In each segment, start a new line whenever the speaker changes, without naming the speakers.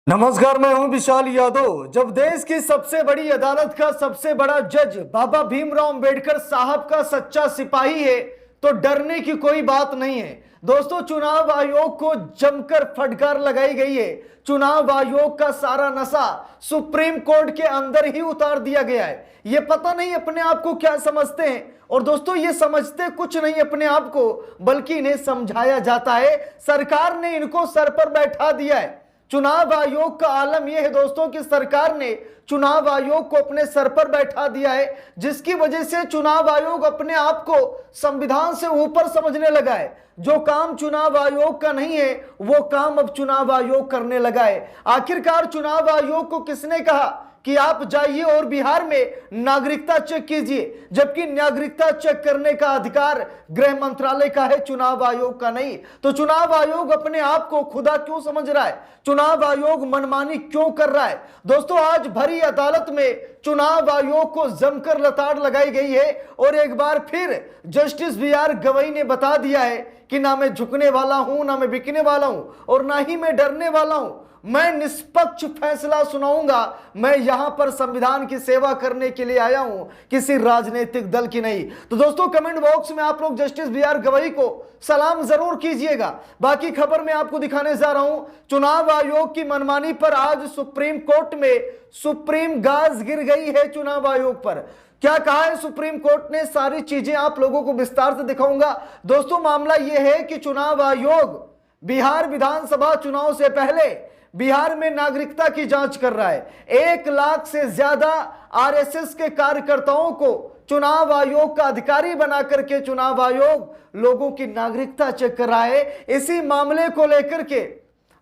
नमस्कार, मैं हूं विशाल यादव। जब देश की सबसे बड़ी अदालत का सबसे बड़ा जज बाबा भीमराव अंबेडकर साहब का सच्चा सिपाही है तो डरने की कोई बात नहीं है। दोस्तों, चुनाव आयोग को जमकर फटकार लगाई गई है। चुनाव आयोग का सारा नशा सुप्रीम कोर्ट के अंदर ही उतार दिया गया है। ये पता नहीं अपने आप को क्या समझते हैं, और दोस्तों ये समझते कुछ नहीं अपने आप को, बल्कि इन्हें समझाया जाता है। सरकार ने इनको सर पर बैठा दिया है। चुनाव आयोग का आलम यह है दोस्तों कि सरकार ने चुनाव आयोग को अपने सर पर बैठा दिया है, जिसकी वजह से चुनाव आयोग अपने आप को संविधान से ऊपर समझने लगा है। जो काम चुनाव आयोग का नहीं है वो काम अब चुनाव आयोग करने लगा है। आखिरकार चुनाव आयोग को किसने कहा कि आप जाइए और बिहार में नागरिकता चेक कीजिए, जबकि नागरिकता चेक करने का अधिकार गृह मंत्रालय का है, चुनाव आयोग का नहीं। तो चुनाव आयोग अपने आप को खुदा क्यों समझ रहा है? चुनाव आयोग मनमानी क्यों कर रहा है? दोस्तों, आज भरी अदालत में चुनाव आयोग को जमकर लताड़ लगाई गई है, और एक बार फिर जस्टिस BR गवई ने बता दिया है कि ना मैं झुकने वाला हूं, ना मैं बिकने वाला हूं, और ना ही मैं डरने वाला हूं। मैं निष्पक्ष फैसला सुनाऊंगा। मैं यहां पर संविधान की सेवा करने के लिए आया हूं, किसी राजनीतिक दल की नहीं। तो दोस्तों, कमेंट बॉक्स में आप लोग जस्टिस BR गवई को सलाम जरूर कीजिएगा। बाकी खबर मैं आपको दिखाने जा रहा हूं। चुनाव आयोग की मनमानी पर आज सुप्रीम कोर्ट में सुप्रीम गाज गिर गई है। चुनाव आयोग पर क्या कहा है सुप्रीम कोर्ट ने, सारी चीजें आप लोगों को विस्तार से दिखाऊंगा। दोस्तों, मामला यह है कि चुनाव आयोग बिहार विधानसभा चुनाव से पहले बिहार में नागरिकता की जांच कर रहा है। 1 लाख से ज्यादा RSS के कार्यकर्ताओं को चुनाव आयोग का अधिकारी बना करके चुनाव आयोग लोगों की नागरिकता चेक कर रहा है। इसी मामले को लेकर के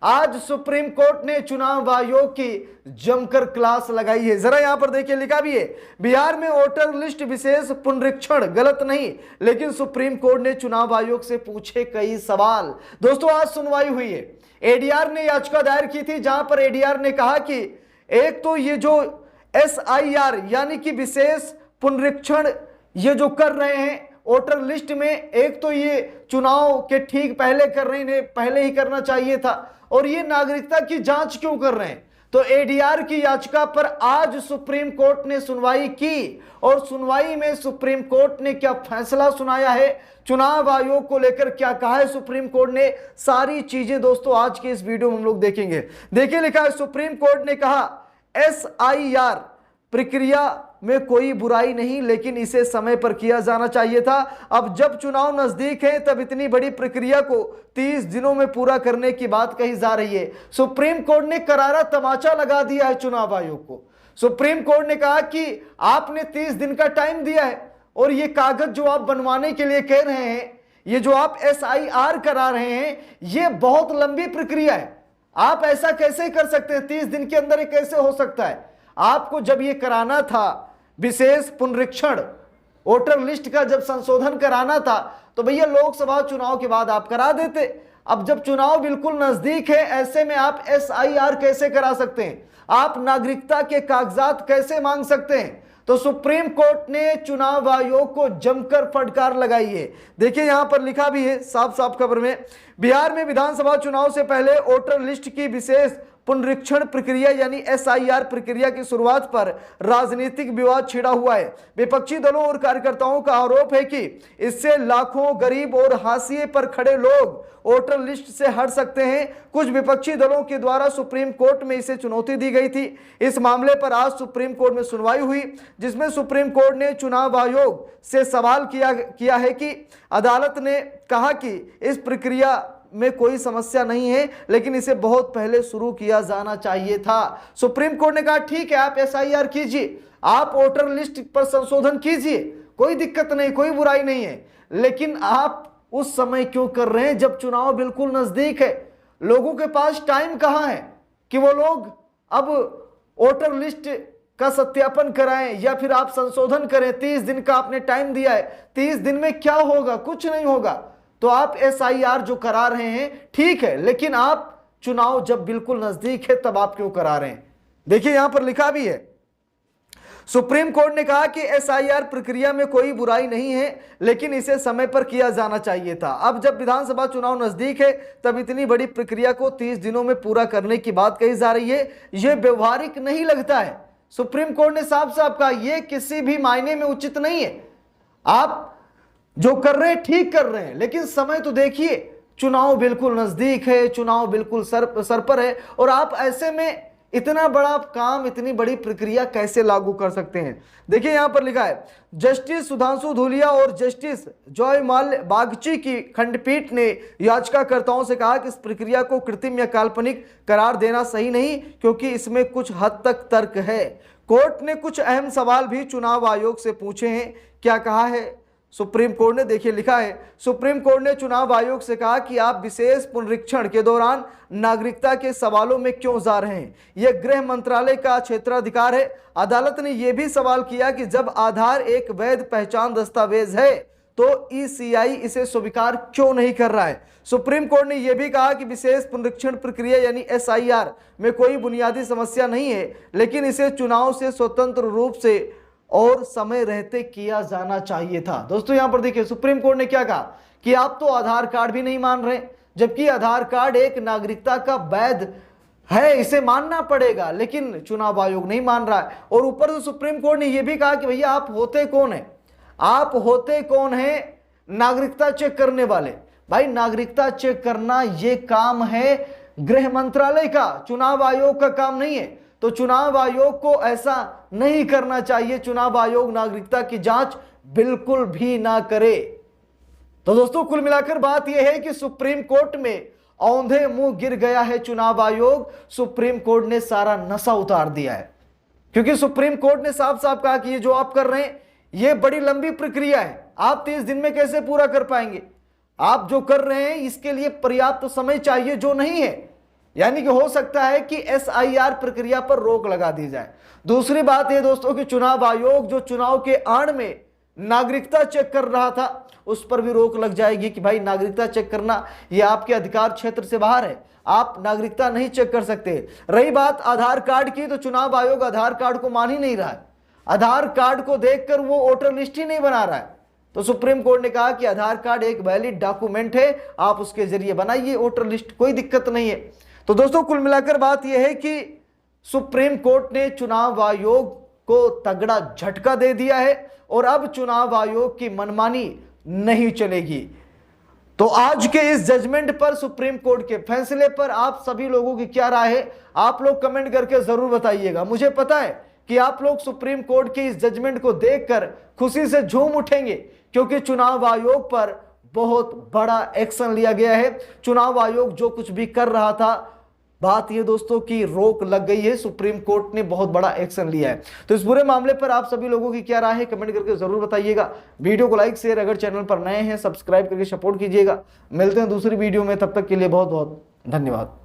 आज सुप्रीम कोर्ट ने चुनाव आयोग की जमकर क्लास लगाई है। जरा यहां पर देखिए, लिखा भी है बिहार में वोटर लिस्ट विशेष पुनरीक्षण गलत नहीं, लेकिन सुप्रीम कोर्ट ने चुनाव आयोग से पूछे कई सवाल। दोस्तों, आज सुनवाई हुई है। ADR ने याचिका दायर की थी, जहां पर ADR ने कहा कि एक तो ये जो SIR यानी कि विशेष पुनरीक्षण ये जो कर रहे हैं वोटर लिस्ट में, एक तो ये चुनाव के ठीक पहले कर रहे हैं, पहले ही करना चाहिए था, और ये नागरिकता की जांच क्यों कर रहे हैं? तो ADR की याचिका पर आज सुप्रीम कोर्ट ने सुनवाई की, और सुनवाई में सुप्रीम कोर्ट ने क्या फैसला सुनाया है, चुनाव आयोग को लेकर क्या कहा है सुप्रीम कोर्ट ने, सारी चीजें दोस्तों आज के इस वीडियो में हम लोग देखेंगे। देखिए, लिखा है सुप्रीम कोर्ट ने कहा SIR प्रक्रिया में कोई बुराई नहीं, लेकिन इसे समय पर किया जाना चाहिए था। अब जब चुनाव नजदीक है तब इतनी बड़ी प्रक्रिया को 30 दिनों में पूरा करने की बात कही जा रही है। सुप्रीम कोर्ट ने करारा तमाचा लगा दिया है चुनाव आयोग को। सुप्रीम कोर्ट ने कहा कि आपने 30 दिन का टाइम दिया है, और ये कागज जो आप बनवाने के लिए कह रहे हैं, ये जो आप SIR करा रहे हैं, ये बहुत लंबी प्रक्रिया है। आप ऐसा कैसे कर सकते हैं? 30 दिन के अंदर ये कैसे हो सकता है? आपको जब ये कराना था विशेष पुनरीक्षण वोटर लिस्ट का, जब संशोधन कराना था, तो भैया लोकसभा चुनाव के बाद आप करा देते। अब जब चुनाव बिल्कुल नजदीक है, ऐसे में आप SIR कैसे करा सकते हैं? आप नागरिकता के कागजात कैसे मांग सकते हैं? तो सुप्रीम कोर्ट ने चुनाव आयोग को जमकर फटकार लगाई है। देखिए, यहां पर लिखा भी है साफ साफ खबर में, बिहार में विधानसभा चुनाव से पहले वोटर लिस्ट की विशेष पुनरीक्षण प्रक्रिया यानी SIR प्रक्रिया की शुरुआत पर राजनीतिक विवाद छिड़ा हुआ है। विपक्षी दलों और कार्यकर्ताओं का आरोप है कि इससे लाखों गरीब और हाशिए पर खड़े लोग वोटर लिस्ट से हट सकते हैं। कुछ विपक्षी दलों के द्वारा सुप्रीम कोर्ट में इसे चुनौती दी गई थी। इस मामले पर आज सुप्रीम कोर्ट में सुनवाई हुई, जिसमें सुप्रीम कोर्ट ने चुनाव आयोग से सवाल किया है कि अदालत ने कहा कि इस प्रक्रिया में कोई समस्या नहीं है, लेकिन इसे बहुत पहले शुरू किया जाना चाहिए था। सुप्रीम कोर्ट ने कहा ठीक है, आप SIR कीजिए, आप वोटर लिस्ट पर संशोधन कीजिए, कोई दिक्कत नहीं, कोई बुराई नहीं है, लेकिन आप उस समय क्यों कर रहे हैं जब चुनाव बिल्कुल नजदीक है? लोगों के पास टाइम कहां है कि वो लोग अब वोटर लिस्ट का सत्यापन कराएं या फिर आप संशोधन करें? 30 दिन का आपने टाइम दिया है, 30 दिन में क्या होगा? कुछ नहीं होगा। तो आप SIR जो करा रहे हैं ठीक है, लेकिन आप चुनाव जब बिल्कुल नजदीक है तब आप क्यों करा रहे हैं? देखिए, यहां पर लिखा भी है सुप्रीम कोर्ट ने कहा कि एसआईआर प्रक्रिया में कोई बुराई नहीं है, लेकिन इसे समय पर किया जाना चाहिए था। अब जब विधानसभा चुनाव नजदीक है तब इतनी बड़ी प्रक्रिया को 30 दिनों में पूरा करने की बात कही जा रही है, यह व्यवहारिक नहीं लगता है। सुप्रीम कोर्ट ने साफ साफ कहा यह किसी भी मायने में उचित नहीं है। आप जो कर रहे हैं ठीक कर रहे हैं, लेकिन समय तो देखिए, चुनाव बिल्कुल नजदीक है, चुनाव बिल्कुल सर पर है, और आप ऐसे में इतना बड़ा काम, इतनी बड़ी प्रक्रिया कैसे लागू कर सकते हैं। देखिए यहां पर लिखा है, जस्टिस सुधांशु धूलिया और जस्टिस जयमाल्य बागची की खंडपीठ ने याचिकाकर्ताओं से कहा कि इस प्रक्रिया को कृत्रिम या काल्पनिक करार देना सही नहीं, क्योंकि इसमें कुछ हद तक तर्क है। कोर्ट ने कुछ अहम सवाल भी चुनाव आयोग से पूछे हैं। क्या कहा है सुप्रीम कोर्ट ने, देखिए लिखा है, सुप्रीम कोर्ट ने चुनाव आयोग से कहा कि आप विशेष पुनरीक्षण के दौरान नागरिकता के सवालों में क्यों जा रहे हैं। यह गृह मंत्रालय का क्षेत्राधिकार है। अदालत ने यह भी सवाल किया कि जब आधार एक वैध पहचान दस्तावेज है तो ईसीआई इसे स्वीकार क्यों नहीं कर रहा है। सुप्रीम कोर्ट ने यह भी कहा कि विशेष पुनरीक्षण प्रक्रिया यानी एसआईआर में कोई बुनियादी समस्या नहीं है, लेकिन इसे चुनाव से स्वतंत्र रूप से और समय रहते किया जाना चाहिए था। दोस्तों यहां पर देखिए, सुप्रीम कोर्ट ने क्या कहा कि आप तो आधार कार्ड भी नहीं मान रहे, जबकि आधार कार्ड एक नागरिकता का वैध है, इसे मानना पड़ेगा, लेकिन चुनाव आयोग नहीं मान रहा है। और ऊपर से सुप्रीम कोर्ट ने यह भी कहा कि भैया आप होते कौन है, आप होते कौन है नागरिकता चेक करने वाले। भाई नागरिकता चेक करना यह काम है गृह मंत्रालय का, चुनाव आयोग का काम नहीं है। तो चुनाव आयोग को ऐसा नहीं करना चाहिए, चुनाव आयोग नागरिकता की जांच बिल्कुल भी ना करे। तो दोस्तों कुल मिलाकर बात यह है कि सुप्रीम कोर्ट में औंधे मुंह गिर गया है चुनाव आयोग। सुप्रीम कोर्ट ने सारा नशा उतार दिया है, क्योंकि सुप्रीम कोर्ट ने साफ साफ कहा कि ये जो आप कर रहे हैं ये बड़ी लंबी प्रक्रिया है, आप 30 दिन में कैसे पूरा कर पाएंगे। आप जो कर रहे हैं इसके लिए पर्याप्त समय चाहिए, जो नहीं है। यानी कि हो सकता है कि एसआईआर प्रक्रिया पर रोक लगा दी जाए। दूसरी बात यह दोस्तों कि चुनाव आयोग जो चुनाव के आड़ में नागरिकता चेक कर रहा था, उस पर भी रोक लग जाएगी कि भाई नागरिकता चेक करना यह आपके अधिकार क्षेत्र से बाहर है, आप नागरिकता नहीं चेक कर सकते। रही बात आधार कार्ड की, तो चुनाव आयोग आधार कार्ड को मान ही नहीं रहा है। आधार कार्ड को देखकर वो वोटर लिस्ट ही नहीं बना रहा है। तो सुप्रीम कोर्ट ने कहा कि आधार कार्ड एक वैलिड डॉक्यूमेंट है, आप उसके जरिए बनाइए वोटर लिस्ट, कोई दिक्कत नहीं है। तो दोस्तों कुल मिलाकर बात यह है कि सुप्रीम कोर्ट ने चुनाव आयोग को तगड़ा झटका दे दिया है और अब चुनाव आयोग की मनमानी नहीं चलेगी। तो आज के इस जजमेंट पर, सुप्रीम कोर्ट के फैसले पर आप सभी लोगों की क्या राय है, आप लोग कमेंट करके जरूर बताइएगा। मुझे पता है कि आप लोग सुप्रीम कोर्ट के इस जजमेंट को देखकर खुशी से झूम उठेंगे, क्योंकि चुनाव आयोग पर बहुत बड़ा एक्शन लिया गया है। चुनाव आयोग जो कुछ भी कर रहा था, बात ये दोस्तों की रोक लग गई है, सुप्रीम कोर्ट ने बहुत बड़ा एक्शन लिया है। तो इस पूरे मामले पर आप सभी लोगों की क्या राय है कमेंट करके जरूर बताइएगा। वीडियो को लाइक शेयर, अगर चैनल पर नए हैं सब्सक्राइब करके सपोर्ट कीजिएगा। मिलते हैं दूसरी वीडियो में, तब तक के लिए बहुत बहुत धन्यवाद।